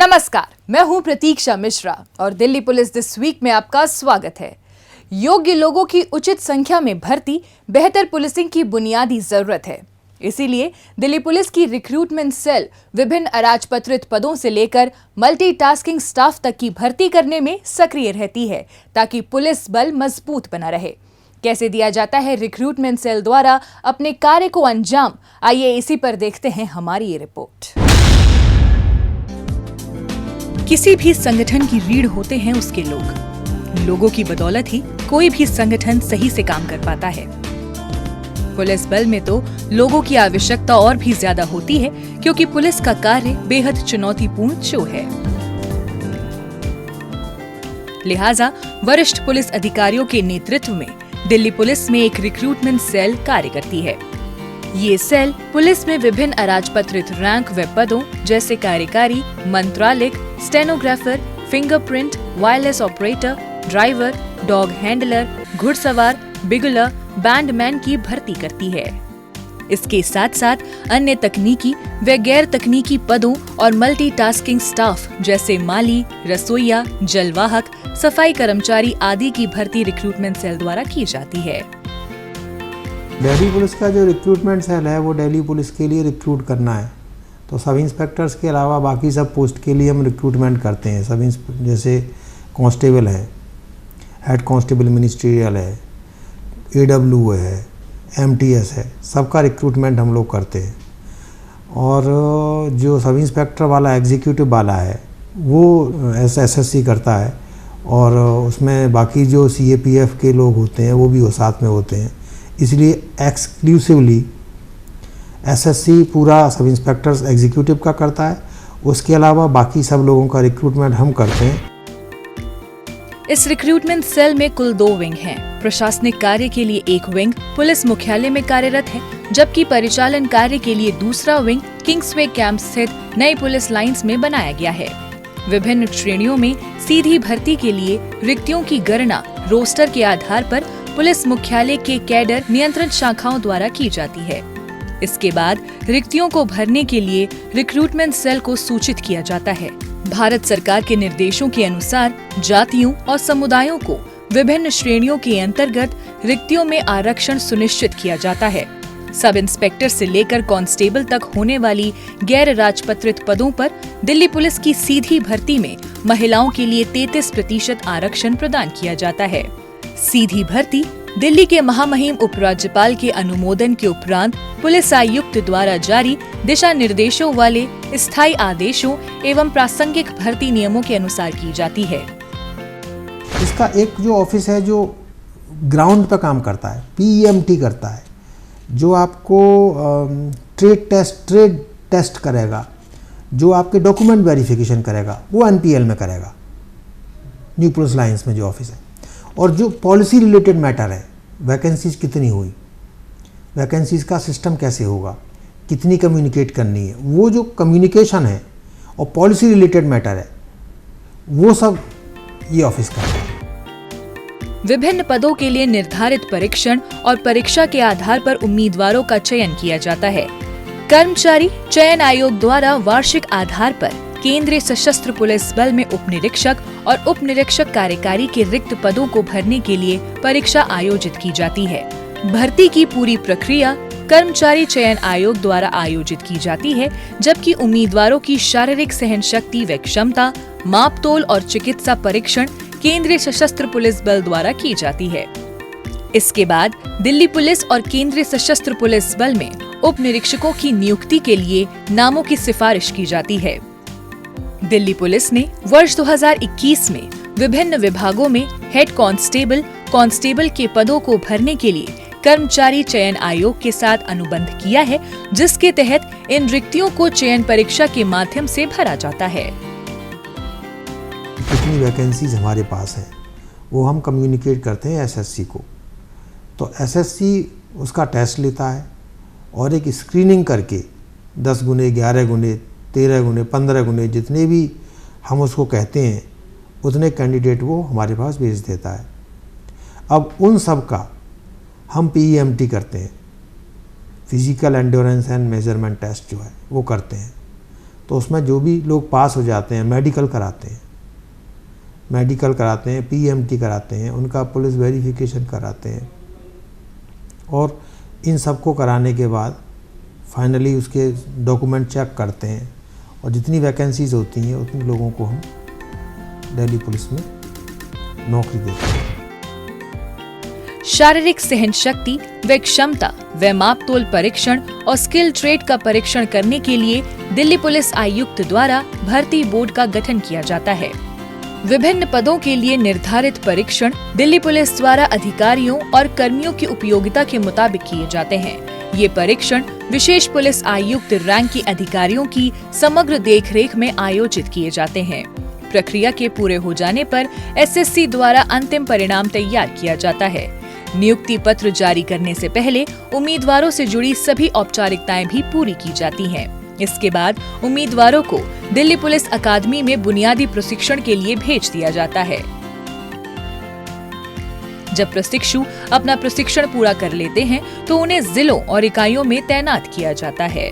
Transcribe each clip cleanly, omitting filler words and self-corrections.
नमस्कार, मैं हूं प्रतीक्षा मिश्रा और दिल्ली पुलिस दिस वीक में आपका स्वागत है। योग्य लोगों की उचित संख्या में भर्ती बेहतर पुलिसिंग की बुनियादी जरूरत है। इसीलिए दिल्ली पुलिस की रिक्रूटमेंट सेल विभिन्न अराजपत्रित पदों से लेकर मल्टीटास्किंग स्टाफ तक की भर्ती करने में सक्रिय रहती है ताकि पुलिस बल मजबूत बना रहे। कैसे दिया जाता है रिक्रूटमेंट सेल द्वारा अपने कार्य को अंजाम, आइए इसी पर देखते हैं हमारी ये रिपोर्ट। किसी भी संगठन की रीढ़ होते हैं उसके लोगों की बदौलत ही कोई भी संगठन सही से काम कर पाता है। पुलिस बल में तो लोगों की आवश्यकता और भी ज्यादा होती है क्योंकि पुलिस का कार्य बेहद चुनौतीपूर्ण शो है। लिहाजा वरिष्ठ पुलिस अधिकारियों के नेतृत्व में दिल्ली पुलिस में एक रिक्रूटमेंट सेल कार्य करती है। ये सेल पुलिस में विभिन्न अराजपत्रित रैंक व पदों जैसे कार्यकारी, मंत्रालय, stenographer, fingerprint, wireless operator, driver, dog handler, घुड़सवार, बिगुलर, बैंडमैन की भर्ती करती है। इसके साथ साथ अन्य तकनीकी व गैर तकनीकी पदों और मल्टीटास्किंग स्टाफ जैसे माली, रसोइया, जलवाहक, सफाई कर्मचारी आदि की भर्ती रिक्रूटमेंट सेल द्वारा की जाती है। दिल्ली पुलिस का जो रिक्रूटमेंट सेल है वो दिल्ली पुलिस के लिए रिक्रूट करना है। तो सब इंस्पेक्टर्स के अलावा बाकी सब पोस्ट के लिए हम रिक्रूटमेंट करते हैं। जैसे कांस्टेबल है, हेड कांस्टेबल मिनिस्ट्रियल है, AW है, MTS है, सबका रिक्रूटमेंट हम लोग करते हैं। और जो सब इंस्पेक्टर वाला एग्जीक्यूटिव वाला है वो SSC करता है और उसमें बाकी जो CAPF के लोग होते हैं वो भी साथ में होते हैं। इसलिए एक्सक्लूसिवली SSC पूरा सब इंस्पेक्टर्स एग्जीक्यूटिव का करता है। उसके अलावा बाकी सब लोगों का रिक्रूटमेंट हम करते हैं। इस रिक्रूटमेंट सेल में कुल 2 विंग हैं। प्रशासनिक कार्य के लिए एक विंग पुलिस मुख्यालय में कार्यरत है, जबकि परिचालन कार्य के लिए दूसरा विंग किंग्सवे कैंप स्थित नई पुलिस लाइंस में बनाया गया है। विभिन्न श्रेणियों में सीधी भर्ती के लिए रिक्तियों की गणना रोस्टर के आधार पर पुलिस मुख्यालय के कैडर नियंत्रण शाखाओं द्वारा की जाती है। इसके बाद रिक्तियों को भरने के लिए रिक्रूटमेंट सेल को सूचित किया जाता है। भारत सरकार के निर्देशों के अनुसार जातियों और समुदायों को विभिन्न श्रेणियों के अंतर्गत रिक्तियों में आरक्षण सुनिश्चित किया जाता है। सब इंस्पेक्टर से लेकर कांस्टेबल तक होने वाली गैर राजपत्रित पदों पर दिल्ली पुलिस की सीधी भर्ती में महिलाओं के लिए 33% आरक्षण प्रदान किया जाता है। सीधी भर्ती दिल्ली के महामहिम उपराज्यपाल के अनुमोदन के उपरांत पुलिस आयुक्त द्वारा जारी दिशा निर्देशों वाले स्थायी आदेशों एवं प्रासंगिक भर्ती नियमों के अनुसार की जाती है। इसका एक जो ऑफिस है जो ग्राउंड पर काम करता है, PEMT करता है, जो आपको ट्रेड टेस्ट करेगा, जो आपके डॉक्यूमेंट वेरिफिकेशन करेगा, वो NPL में करेगा, न्यू पुलिस लाइंस में जो ऑफिस है। और जो पॉलिसी रिलेटेड मैटर है, वैकेंसीज कितनी हुई, वैकेंसीज का सिस्टम कैसे होगा, कितनी कम्युनिकेट करनी है, वो जो कम्युनिकेशन है और पॉलिसी रिलेटेड मैटर है वो सब ये ऑफिस करता है। विभिन्न पदों के लिए निर्धारित परीक्षण और परीक्षा के आधार पर उम्मीदवारों का चयन किया जाता है। कर्मचारी चयन आयोग द्वारा वार्षिक आधार पर केंद्रीय सशस्त्र पुलिस बल में उप निरीक्षक और उप निरीक्षक कार्यकारी के रिक्त पदों को भरने के लिए परीक्षा आयोजित की जाती है। भर्ती की पूरी प्रक्रिया कर्मचारी चयन आयोग द्वारा आयोजित की जाती है, जबकि उम्मीदवारों की शारीरिक सहनशक्ति व क्षमता, मापतोल और चिकित्सा परीक्षण केंद्रीय सशस्त्र पुलिस बल द्वारा की जाती है। इसके बाद दिल्ली पुलिस और केंद्रीय सशस्त्र पुलिस बल में उप निरीक्षकों की नियुक्ति के लिए नामों की सिफारिश की जाती है। दिल्ली पुलिस ने वर्ष 2021 में विभिन्न विभागों में हेड कांस्टेबल के पदों को भरने के लिए कर्मचारी चयन आयोग के साथ अनुबंध किया है, जिसके तहत इन रिक्तियों को चयन परीक्षा के माध्यम से भरा जाता है। कितनी वैकेंसीज हमारे पास है वो हम कम्युनिकेट करते हैं SSC को। तो SSC उसका टेस्ट लेता है और एक स्क्रीनिंग करके 10 गुने, 11 गुने, 13 गुने, 15 गुने, जितने भी हम उसको कहते हैं उतने कैंडिडेट वो हमारे पास भेज देता है। अब उन सब का हम PEMT करते हैं, physical endurance and measurement test जो है वो करते हैं। तो उसमें जो भी लोग पास हो जाते हैं, मेडिकल कराते हैं, PMT कराते हैं, उनका पुलिस वेरिफिकेशन कराते हैं और इन सबको कराने के बाद फाइनली उसके डॉक्यूमेंट चेक करते हैं और जितनी वैकेंसीज होती हैं उतने लोगों को हम दिल्ली पुलिस में नौकरी देते हैं। शारीरिक सहन शक्ति व क्षमता व मापतोल परीक्षण और स्किल ट्रेड का परीक्षण करने के लिए दिल्ली पुलिस आयुक्त द्वारा भर्ती बोर्ड का गठन किया जाता है। विभिन्न पदों के लिए निर्धारित परीक्षण दिल्ली पुलिस द्वारा अधिकारियों और कर्मियों की उपयोगिता के मुताबिक किए जाते हैं। ये परीक्षण विशेष पुलिस आयुक्त रैंक के अधिकारियों की समग्र देखरेख में आयोजित किए जाते हैं। प्रक्रिया के पूरे हो जाने पर SSC द्वारा अंतिम परिणाम तैयार किया जाता है। नियुक्ति पत्र जारी करने से पहले उम्मीदवारों से जुड़ी सभी औपचारिकताएं भी पूरी की जाती हैं। इसके बाद उम्मीदवारों को दिल्ली पुलिस अकादमी में बुनियादी प्रशिक्षण के लिए भेज दिया जाता है। जब प्रशिक्षु अपना प्रशिक्षण पूरा कर लेते हैं तो उन्हें जिलों और इकाइयों में तैनात किया जाता है।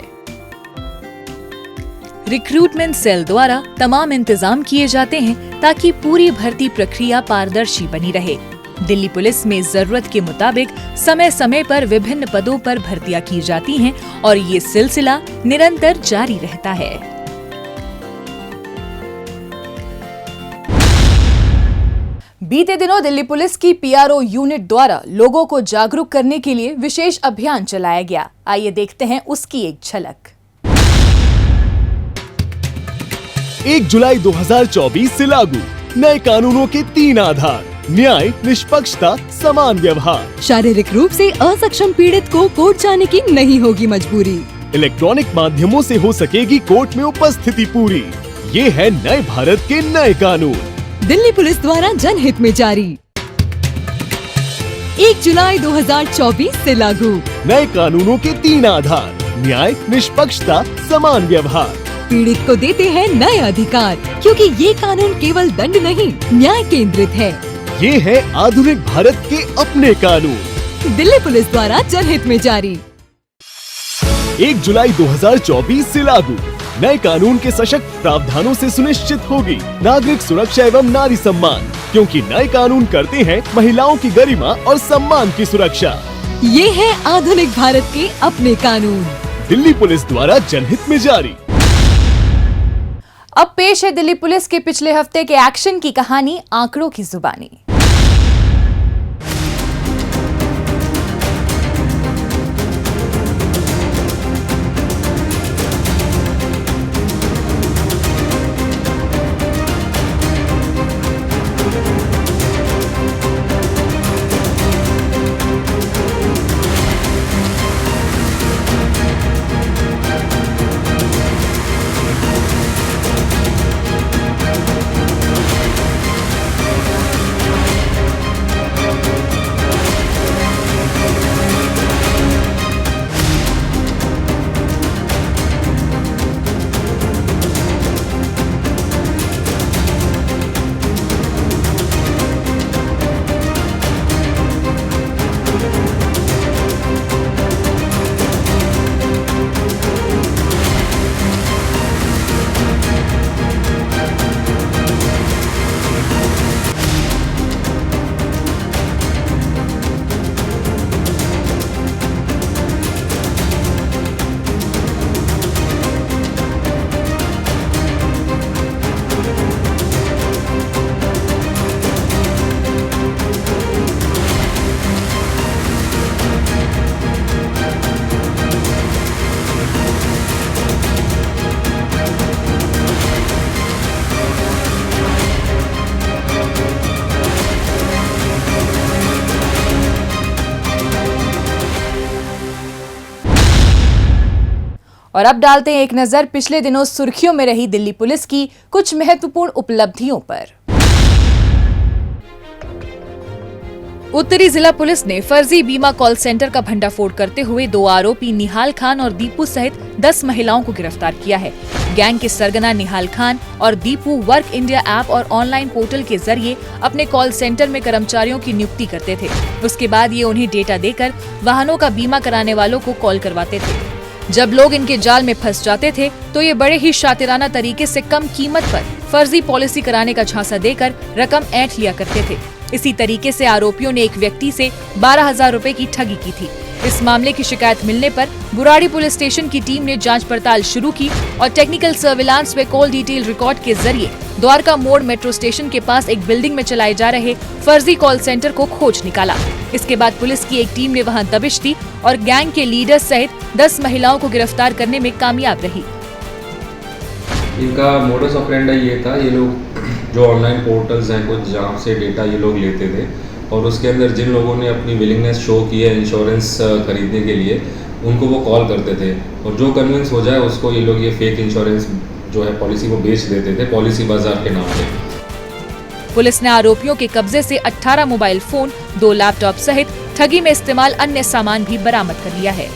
रिक्रूटमेंट सेल द्वारा तमाम इंतजाम किए जाते हैं ताकि पूरी भर्ती प्रक्रिया पारदर्शी बनी रहे। दिल्ली पुलिस में जरूरत के मुताबिक समय समय पर विभिन्न पदों पर भर्तियां की जाती हैं और ये सिलसिला निरंतर जारी रहता है। बीते दिनों दिल्ली पुलिस की PRO यूनिट द्वारा लोगों को जागरूक करने के लिए विशेष अभियान चलाया गया। आइए देखते हैं उसकी एक झलक। 1 जुलाई 2024 से लागू नए कानूनों के 3 आधार: न्याय, निष्पक्षता, समान व्यवहार। शारीरिक रूप से असक्षम पीड़ित को कोर्ट जाने की नहीं होगी मजबूरी। इलेक्ट्रॉनिक माध्यमों से हो सकेगी कोर्ट में उपस्थिति पूरी। ये है नए भारत के नए कानून, दिल्ली पुलिस द्वारा जनहित में जारी। 1 जुलाई 2024 से लागू नए कानूनों के 3 आधार: न्याय, निष्पक्षता, समान व्यवहार। पीड़ित को देते हैं नए अधिकार, क्योंकि ये कानून केवल दंड नहीं, न्याय केंद्रित है। ये है आधुनिक भारत के अपने कानून, दिल्ली पुलिस द्वारा जनहित में जारी। 1 जुलाई 2024 से लागू नए कानून के सशक्त प्रावधानों से सुनिश्चित होगी नागरिक सुरक्षा एवं नारी सम्मान, क्योंकि नए कानून करते हैं महिलाओं की गरिमा और सम्मान की सुरक्षा। ये है आधुनिक भारत के अपने कानून, दिल्ली पुलिस द्वारा जनहित में जारी। अब पेश है दिल्ली पुलिस के पिछले हफ्ते के एक्शन की कहानी, आंकड़ों की जुबानी। और अब डालते हैं एक नजर पिछले दिनों सुर्खियों में रही दिल्ली पुलिस की कुछ महत्वपूर्ण उपलब्धियों पर। उत्तरी जिला पुलिस ने फर्जी बीमा कॉल सेंटर का भंडाफोड़ करते हुए 2 आरोपी निहाल खान और दीपू सहित 10 महिलाओं को गिरफ्तार किया है। गैंग के सरगना निहाल खान और दीपू वर्क इंडिया ऐप और ऑनलाइन पोर्टल के जरिए अपने कॉल सेंटर में कर्मचारियों की नियुक्ति करते थे। उसके बाद ये उन्हें डेटा देकर वाहनों का बीमा कराने वालों को कॉल करवाते थे। जब लोग इनके जाल में फंस जाते थे तो ये बड़े ही शातिराना तरीके से कम कीमत पर फर्जी पॉलिसी कराने का झांसा देकर रकम ऐंठ लिया करते थे। इसी तरीके से आरोपियों ने एक व्यक्ति से 12,000 रुपए की ठगी की थी। इस मामले की शिकायत मिलने पर बुराड़ी पुलिस स्टेशन की टीम ने जांच पड़ताल शुरू की और टेक्निकल सर्विलांस व कॉल डिटेल रिकॉर्ड के जरिए द्वारका मोड़ मेट्रो स्टेशन के पास एक बिल्डिंग में चलाए जा रहे फर्जी कॉल सेंटर को खोज निकाला। इसके बाद पुलिस की एक टीम ने वहां दबिश दी और गैंग के लीडर सहित 10 महिलाओं को गिरफ्तार करने में कामयाब रही। इनका मोडस ऑपरेंडा ये था, ये लोग जो ऑनलाइन पोर्टल्स हैं कुछ जहाँ से डेटा ये लोग लेते थे और उसके अंदर जिन लोगों ने अपनी विलिंगनेस शो की है इंश्योरेंस खरीदने के लिए उनको वो कॉल करते थे और जो कन्विंस हो जाए उसको ये लोग ये फेक इंश्योरेंस जो है पॉलिसी वो बेच देते थे पॉलिसी बाजार के नाम पे। पुलिस ने आरोपियों के कब्जे से 18 मोबाइल फोन, 2 लैपटॉप सहित ठगी में इस्तेमाल अन्य सामान भी बरामद कर लिया है।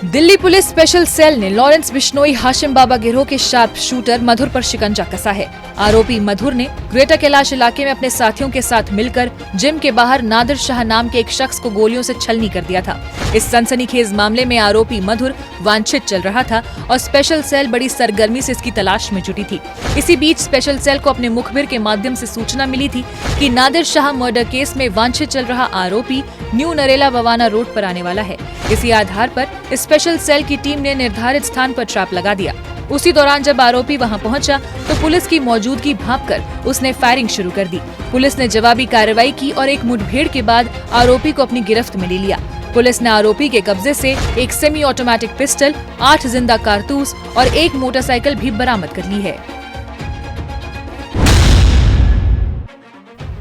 दिल्ली पुलिस स्पेशल सेल ने लॉरेंस बिश्नोई हाशिम बाबा गिरोह के शार्प शूटर मधुर पर शिकंजा कसा है। आरोपी मधुर ने ग्रेटर कैलाश इलाके में अपने साथियों के साथ मिलकर जिम के बाहर नादिर शाह नाम के एक शख्स को गोलियों से छलनी कर दिया था। इस सनसनीखेज मामले में आरोपी मधुर वांछित चल रहा था और स्पेशल सेल बड़ी सरगर्मी से इसकी तलाश में जुटी थी। इसी बीच स्पेशल सेल को अपने मुखबिर के माध्यम से सूचना मिली थी कि नादिर शाह मर्डर केस में वांछित चल रहा आरोपी न्यू नरेला बवाना रोड पर आने वाला है। इसी आधार पर स्पेशल सेल की टीम ने निर्धारित स्थान पर ट्रैप लगा दिया। उसी दौरान जब आरोपी वहां पहुंचा तो पुलिस की मौजूदगी भांपकर उसने फायरिंग शुरू कर दी। पुलिस ने जवाबी कार्रवाई की और एक मुठभेड़ के बाद आरोपी को अपनी गिरफ्त में ले लिया। पुलिस ने आरोपी के कब्जे से एक सेमी ऑटोमेटिक पिस्टल, 8 जिंदा कारतूस और एक मोटरसाइकिल भी बरामद कर ली है।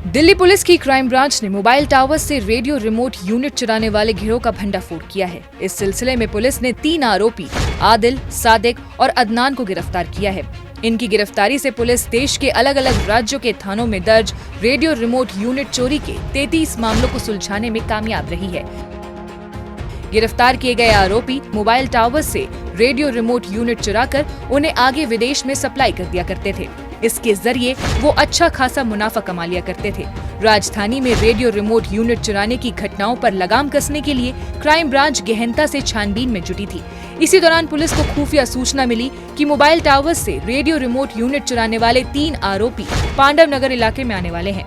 दिल्ली पुलिस की क्राइम ब्रांच ने मोबाइल टावर से रेडियो रिमोट यूनिट चुराने वाले गिरोह का भंडाफोड़ किया है। इस सिलसिले में पुलिस ने 3 आरोपी आदिल, सादिक और अदनान को गिरफ्तार किया है। इनकी गिरफ्तारी से पुलिस देश के अलग अलग राज्यों के थानों में दर्ज रेडियो रिमोट यूनिट चोरी के 33 मामलों को सुलझाने में कामयाब रही है। गिरफ्तार किए गए आरोपी मोबाइल टावर से रेडियो रिमोट यूनिट चुराकर उन्हें आगे विदेश में सप्लाई कर दिया करते थे। इसके जरिए वो अच्छा खासा मुनाफा कमा लिया करते थे। राजधानी में रेडियो रिमोट यूनिट चुराने की घटनाओं पर लगाम कसने के लिए क्राइम ब्रांच गहनता से छानबीन में जुटी थी। इसी दौरान पुलिस को खुफिया सूचना मिली कि मोबाइल टावर से रेडियो रिमोट यूनिट चुराने वाले 3 आरोपी पांडव नगर इलाके में आने वाले हैं।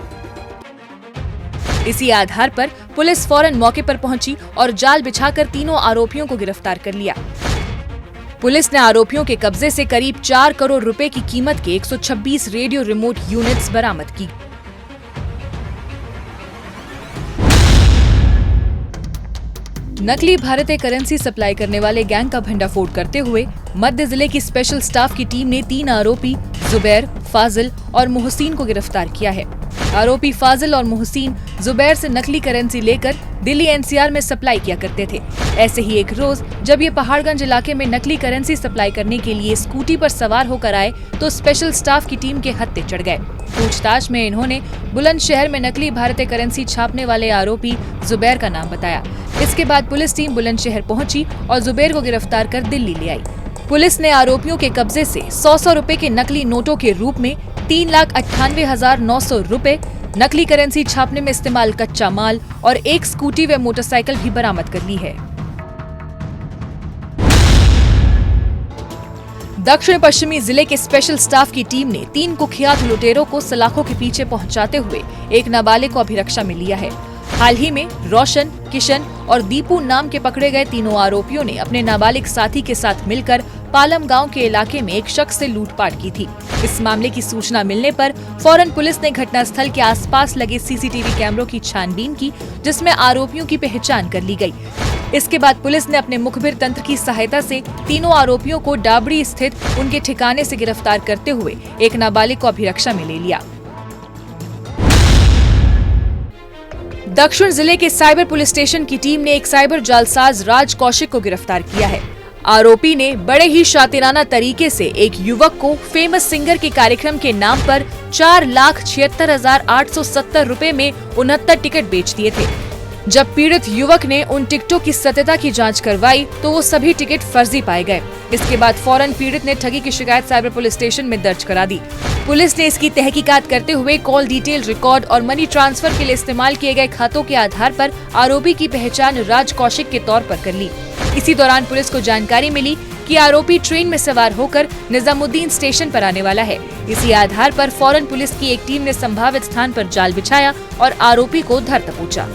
इसी आधार पर पुलिस फौरन मौके पर पहुंची और जाल बिछाकर तीनों आरोपियों को गिरफ्तार कर लिया। पुलिस ने आरोपियों के कब्जे से करीब 4 करोड़ रुपए की कीमत के 126 रेडियो रिमोट यूनिट्स बरामद की। नकली भारतीय करेंसी सप्लाई करने वाले गैंग का भंडाफोड़ करते हुए मध्य जिले की स्पेशल स्टाफ की टीम ने 3 आरोपी जुबैर, फाजिल और मोहसिन को गिरफ्तार किया है। आरोपी फाजिल और मोहसिन जुबैर से नकली करेंसी लेकर दिल्ली एनसीआर में सप्लाई किया करते थे। ऐसे ही एक रोज जब ये पहाड़गंज इलाके में नकली करेंसी सप्लाई करने के लिए स्कूटी पर सवार होकर आए तो स्पेशल स्टाफ की टीम के हत्थे चढ़ गए। पूछताछ में इन्होंने बुलंदशहर में नकली भारतीय करेंसी छापने वाले आरोपी जुबैर का नाम बताया। इसके बाद पुलिस टीम बुलंदशहर पहुंची और जुबैर को गिरफ्तार कर दिल्ली ले आई। पुलिस ने आरोपियों के कब्जे से 100 रुपए के नकली नोटों के रूप में 3,98,900 रुपए, नकली करेंसी छापने में इस्तेमाल कच्चा माल और एक स्कूटी व मोटरसाइकिल भी बरामद कर ली है। दक्षिण पश्चिमी जिले के स्पेशल स्टाफ की टीम ने 3 कुख्यात लुटेरों को सलाखों के पीछे पहुंचाते हुए एक नाबालिग को अभिरक्षा में लिया है। हाल ही में रोशन, किशन और दीपू नाम के पकड़े गए तीनों आरोपियों ने अपने नाबालिग साथी के साथ मिलकर पालम गांव के इलाके में एक शख्स से लूटपाट की थी। इस मामले की सूचना मिलने पर फौरन पुलिस ने घटनास्थल के आसपास लगे सीसीटीवी कैमरों की छानबीन की, जिसमें आरोपियों की पहचान कर ली गई। इसके बाद पुलिस ने अपने मुखबिर तंत्र की सहायता से तीनों आरोपियों को डाबड़ी स्थित उनके ठिकाने से गिरफ्तार करते हुए एक नाबालिग को अभिरक्षा में ले लिया। दक्षिण जिले के साइबर पुलिस स्टेशन की टीम ने एक साइबर जालसाज राज कौशिक को गिरफ्तार किया है। आरोपी ने बड़े ही शातिराना तरीके से एक युवक को फेमस सिंगर के कार्यक्रम के नाम पर 4,76,870 रुपए में 69 टिकट बेच दिए थे। जब पीड़ित युवक ने उन टिकटों की सत्यता की जांच करवाई तो वो सभी टिकट फर्जी पाए गए। इसके बाद फौरन पीड़ित ने ठगी की शिकायत साइबर पुलिस स्टेशन में दर्ज करा दी। पुलिस ने इसकी तहकीकात करते हुए कॉल डिटेल रिकॉर्ड और मनी ट्रांसफर के लिए इस्तेमाल किए गए खातों के आधार पर आरोपी की पहचान राज कौशिक के तौर पर कर ली। इसी दौरान पुलिस को जानकारी मिली कि आरोपी ट्रेन में सवार होकर निजामुद्दीन स्टेशन पर आने वाला है। इसी आधार पर फौरन पुलिस की एक टीम ने संभावित स्थान पर जाल बिछाया और आरोपी को धर दबोचा।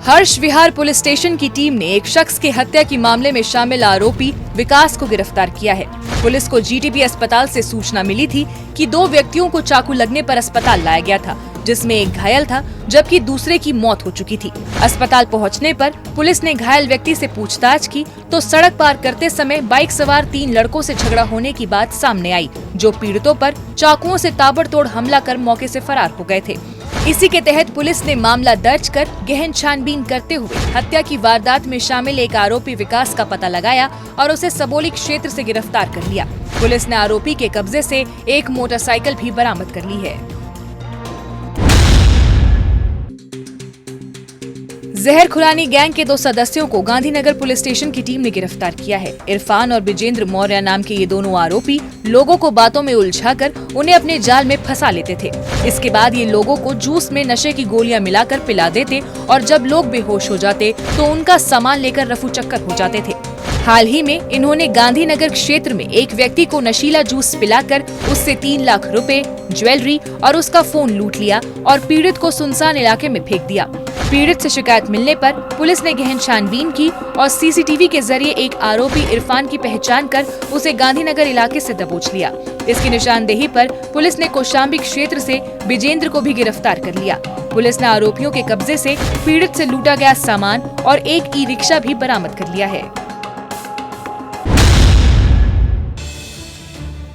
हर्ष विहार पुलिस स्टेशन की टीम ने एक शख्स की हत्या की मामले में शामिल आरोपी विकास को गिरफ्तार किया है। पुलिस को जीटीबी अस्पताल से सूचना मिली थी कि 2 व्यक्तियों को चाकू लगने पर अस्पताल लाया गया था, जिसमें एक घायल था जबकि दूसरे की मौत हो चुकी थी। अस्पताल पहुंचने पर पुलिस ने घायल व्यक्ति से पूछताछ की तो सड़क पार करते समय बाइक सवार 3 लड़कों से झगड़ा होने की बात सामने आई, जो पीड़ितों पर चाकुओं से ताबड़तोड़ हमला कर मौके से फरार हो गए थे। इसी के तहत पुलिस ने मामला दर्ज कर गहन छानबीन करते हुए हत्या की वारदात में शामिल एक आरोपी विकास का पता लगाया और उसे सबोली क्षेत्र से गिरफ्तार कर लिया। पुलिस ने आरोपी के कब्जे से एक मोटरसाइकिल भी बरामद कर ली है। जहर खुरानी गैंग के 2 सदस्यों को गांधीनगर पुलिस स्टेशन की टीम ने गिरफ्तार किया है। इरफान और विजेंद्र मौर्य नाम के ये दोनों आरोपी लोगों को बातों में उलझाकर उन्हें अपने जाल में फंसा लेते थे। इसके बाद ये लोगों को जूस में नशे की गोलियां मिलाकर पिला देते और जब लोग बेहोश हो जाते तो उनका सामान लेकर रफू चक्कर हो जाते थे। हाल ही में इन्होंने गांधीनगर क्षेत्र में एक व्यक्ति को नशीला जूस पिलाकर उससे 3 लाख रुपए, ज्वेलरी और उसका फोन लूट लिया और पीड़ित को सुनसान इलाके में फेंक दिया। पीड़ित से शिकायत मिलने पर पुलिस ने गहन छानबीन की और सीसीटीवी के जरिए एक आरोपी इरफान की पहचान कर उसे गांधीनगर इलाके से दबोच लिया। इसकी निशानदेही पर पुलिस ने कौशाम्बी क्षेत्र से विजेंद्र को भी गिरफ्तार कर लिया। पुलिस ने आरोपियों के कब्जे से पीड़ित से लूटा गया सामान और एक ई-रिक्शा भी बरामद कर लिया है।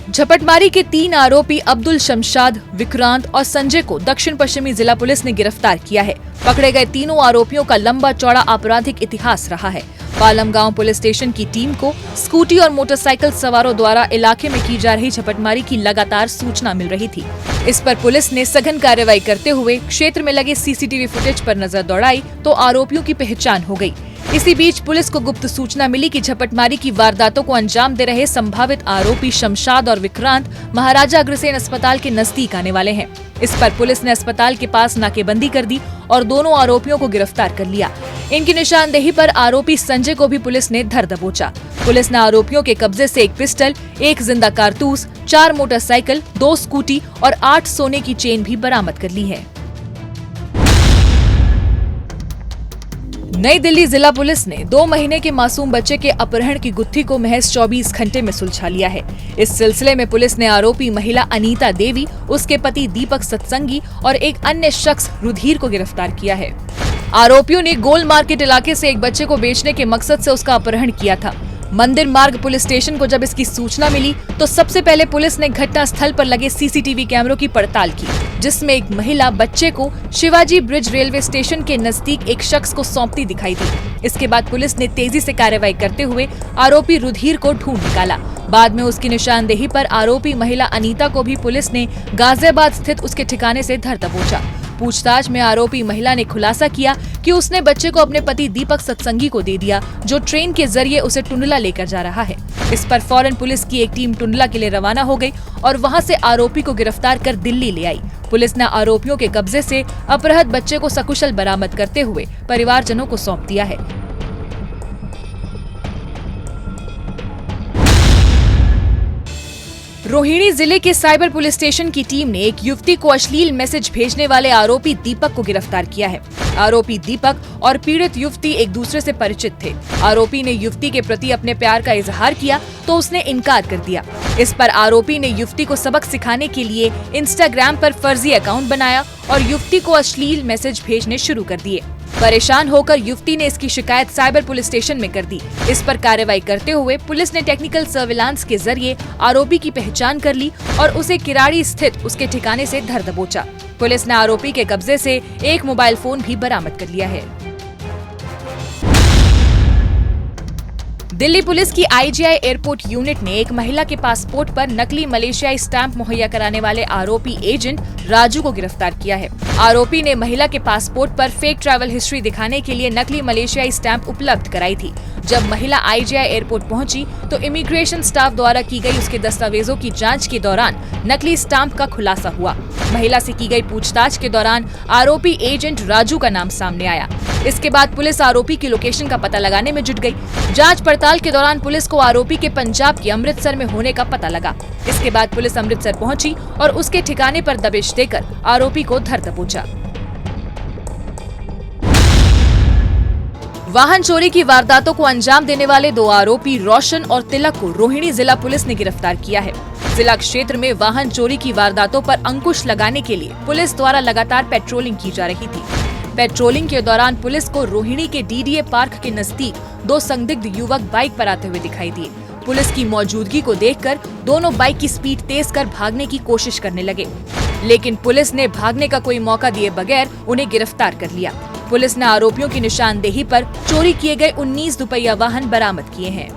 झपटमारी के 3 आरोपी अब्दुल शमशाद, विक्रांत और संजय को दक्षिण पश्चिमी जिला पुलिस ने गिरफ्तार किया है। पकड़े गए तीनों आरोपियों का लंबा चौड़ा आपराधिक इतिहास रहा है। पालम गांव पुलिस स्टेशन की टीम को स्कूटी और मोटरसाइकिल सवारों द्वारा इलाके में की जा रही झपटमारी की लगातार सूचना मिल रही थी। इस पर पुलिस ने सघन कार्रवाई करते हुए क्षेत्र में लगे सीसीटीवी फुटेज पर नजर दौड़ाई तो आरोपियों की पहचान हो गई। इसी बीच पुलिस को गुप्त सूचना मिली कि झपटमारी की वारदातों को अंजाम दे रहे संभावित आरोपी शमशाद और विक्रांत महाराजा अग्रसेन अस्पताल के नजदीक आने वाले हैं। इस पर पुलिस ने अस्पताल के पास नाकेबंदी कर दी और दोनों आरोपियों को गिरफ्तार कर लिया। इनकी निशानदेही पर आरोपी संजय को भी पुलिस ने धर दबोचा। पुलिस ने आरोपियों के कब्जे से 1 पिस्टल, 1 जिंदा कारतूस, 4 मोटरसाइकिल, 2 स्कूटी और 8 सोने की चेन भी बरामद कर ली है। नई दिल्ली जिला पुलिस ने 2 महीने के मासूम बच्चे के अपहरण की गुत्थी को महज 24 घंटे में सुलझा लिया है। इस सिलसिले में पुलिस ने आरोपी महिला अनीता देवी, उसके पति दीपक सत्संगी और एक अन्य शख्स रुधिर को गिरफ्तार किया है। आरोपियों ने गोल मार्केट इलाके से एक बच्चे को बेचने के मकसद से उसका अपहरण किया था। मंदिर मार्ग पुलिस स्टेशन को जब इसकी सूचना मिली तो सबसे पहले पुलिस ने घटना स्थल पर लगे सीसीटीवी कैमरों की पड़ताल की, जिसमें एक महिला बच्चे को शिवाजी ब्रिज रेलवे स्टेशन के नजदीक एक शख्स को सौंपती दिखाई दी। इसके बाद पुलिस ने तेजी से कार्रवाई करते हुए आरोपी रुधिर को ढूंढ निकाला। बाद में उसकी निशानदेही पर आरोपी महिला अनीता को भी पुलिस ने गाजियाबाद स्थित उसके ठिकाने से धर दबोचा। पूछताछ में आरोपी महिला ने खुलासा किया कि उसने बच्चे को अपने पति दीपक सत्संगी को दे दिया, जो ट्रेन के जरिए उसे टुंडला लेकर जा रहा है। इस पर फौरन पुलिस की एक टीम टुंडला के लिए रवाना हो गई और वहां से आरोपी को गिरफ्तार कर दिल्ली ले आई। पुलिस ने आरोपियों के कब्जे से अपहृत बच्चे को सकुशल बरामद करते हुए परिवारजनों को सौंप दिया है। रोहिणी जिले के साइबर पुलिस स्टेशन की टीम ने एक युवती को अश्लील मैसेज भेजने वाले आरोपी दीपक को गिरफ्तार किया है। आरोपी दीपक और पीड़ित युवती एक दूसरे से परिचित थे। आरोपी ने युवती के प्रति अपने प्यार का इजहार किया तो उसने इनकार कर दिया। इस पर आरोपी ने युवती को सबक सिखाने के लिए इंस्टाग्राम पर फर्जी अकाउंट बनाया और युवती को अश्लील मैसेज भेजने शुरू कर दिए। परेशान होकर युवती ने इसकी शिकायत साइबर पुलिस स्टेशन में कर दी। इस पर कार्रवाई करते हुए पुलिस ने टेक्निकल सर्विलांस के जरिए आरोपी की पहचान कर ली और उसे किराड़ी स्थित उसके ठिकाने से धर दबोचा। पुलिस ने आरोपी के कब्जे से एक मोबाइल फोन भी बरामद कर लिया है। दिल्ली पुलिस की आईजीआई एयरपोर्ट यूनिट ने एक महिला के पासपोर्ट पर नकली मलेशियाई स्टैंप मुहैया कराने वाले आरोपी एजेंट राजू को गिरफ्तार किया है। आरोपी ने महिला के पासपोर्ट पर फेक ट्रैवल हिस्ट्री दिखाने के लिए नकली मलेशियाई स्टैंप उपलब्ध कराई थी। जब महिला आईजीआई एयरपोर्ट पहुंची तो इमिग्रेशन स्टाफ द्वारा की गई उसके दस्तावेजों की जांच के दौरान नकली स्टैंप का खुलासा हुआ। महिला से की गई पूछताछ के दौरान आरोपी एजेंट राजू का नाम सामने आया। इसके बाद पुलिस आरोपी की लोकेशन का पता लगाने में जुट गई। जांच पड़ताल के दौरान पुलिस को आरोपी के पंजाब के अमृतसर में होने का पता लगा। इसके बाद पुलिस अमृतसर पहुंची और उसके ठिकाने पर दबिश देकर आरोपी को धर दबोचा। वाहन चोरी की वारदातों को अंजाम देने वाले 2 आरोपी रोशन और तिलक को रोहिणी जिला पुलिस ने गिरफ्तार किया है। जिला क्षेत्र में वाहन चोरी की वारदातों पर अंकुश लगाने के लिए पुलिस द्वारा लगातार पेट्रोलिंग की जा रही थी। पेट्रोलिंग के दौरान पुलिस को रोहिणी के डीडीए पार्क के नजदीक 2 संदिग्ध युवक बाइक पर आते हुए दिखाई दिए। पुलिस की मौजूदगी को देखकर दोनों बाइक की स्पीड तेज कर भागने की कोशिश करने लगे, लेकिन पुलिस ने भागने का कोई मौका दिए बगैर उन्हें गिरफ्तार कर लिया। पुलिस ने आरोपियों की निशानदेही पर चोरी किए गए 19 दुपहिया वाहन बरामद किए हैं।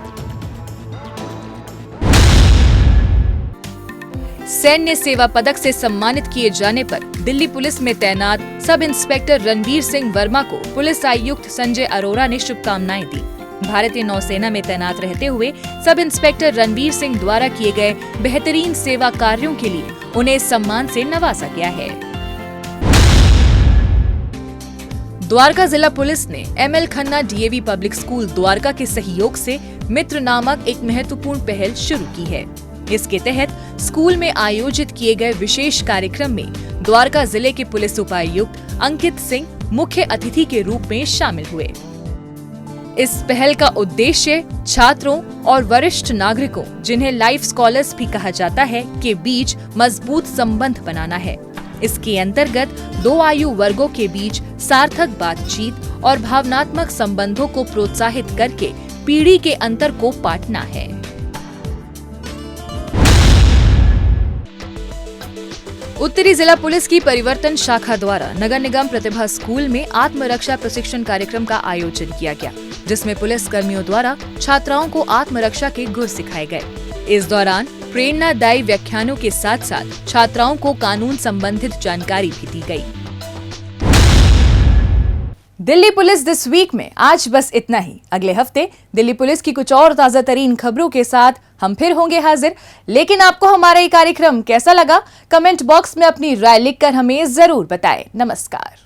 सैन्य सेवा पदक से सम्मानित किए जाने पर दिल्ली पुलिस में तैनात सब इंस्पेक्टर रणवीर सिंह वर्मा को पुलिस आयुक्त संजय अरोरा ने शुभकामनाएं दी। भारतीय नौसेना में तैनात रहते हुए सब इंस्पेक्टर रणवीर सिंह द्वारा किए गए बेहतरीन सेवा कार्यों के लिए उन्हें इस सम्मान से नवाजा गया है। द्वारका जिला पुलिस ने ML Khanna DAV public school Dwarka के सहयोग से मित्र नामक एक महत्वपूर्ण पहल शुरू की है। इसके तहत स्कूल में आयोजित किए गए विशेष कार्यक्रम में द्वारका जिले के पुलिस उपायुक्त अंकित सिंह मुख्य अतिथि के रूप में शामिल हुए। इस पहल का उद्देश्य छात्रों और वरिष्ठ नागरिकों, जिन्हें लाइफ स्कॉलर्स भी कहा जाता है, के बीच मजबूत संबंध बनाना है। इसके अंतर्गत 2 आयु वर्गों के बीच सार्थक बातचीत और भावनात्मक संबंधों को प्रोत्साहित करके पीढ़ी के अंतर को पाटना है। उत्तरी जिला पुलिस की परिवर्तन शाखा द्वारा नगर निगम प्रतिभा स्कूल में आत्मरक्षा प्रशिक्षण कार्यक्रम का आयोजन किया गया, जिसमें पुलिस कर्मियों द्वारा छात्राओं को आत्मरक्षा के गुर सिखाए गए। इस दौरान प्रेरणादायी व्याख्यानों के साथ साथ छात्राओं को कानून संबंधित जानकारी भी दी गई। दिल्ली पुलिस दिस वीक में आज बस इतना ही। अगले हफ्ते दिल्ली पुलिस की कुछ और ताजा तरीन खबरों के साथ हम फिर होंगे हाजिर। लेकिन आपको हमारा ये कार्यक्रम कैसा लगा, कमेंट बॉक्स में अपनी राय लिखकर हमें जरूर बताएं। नमस्कार।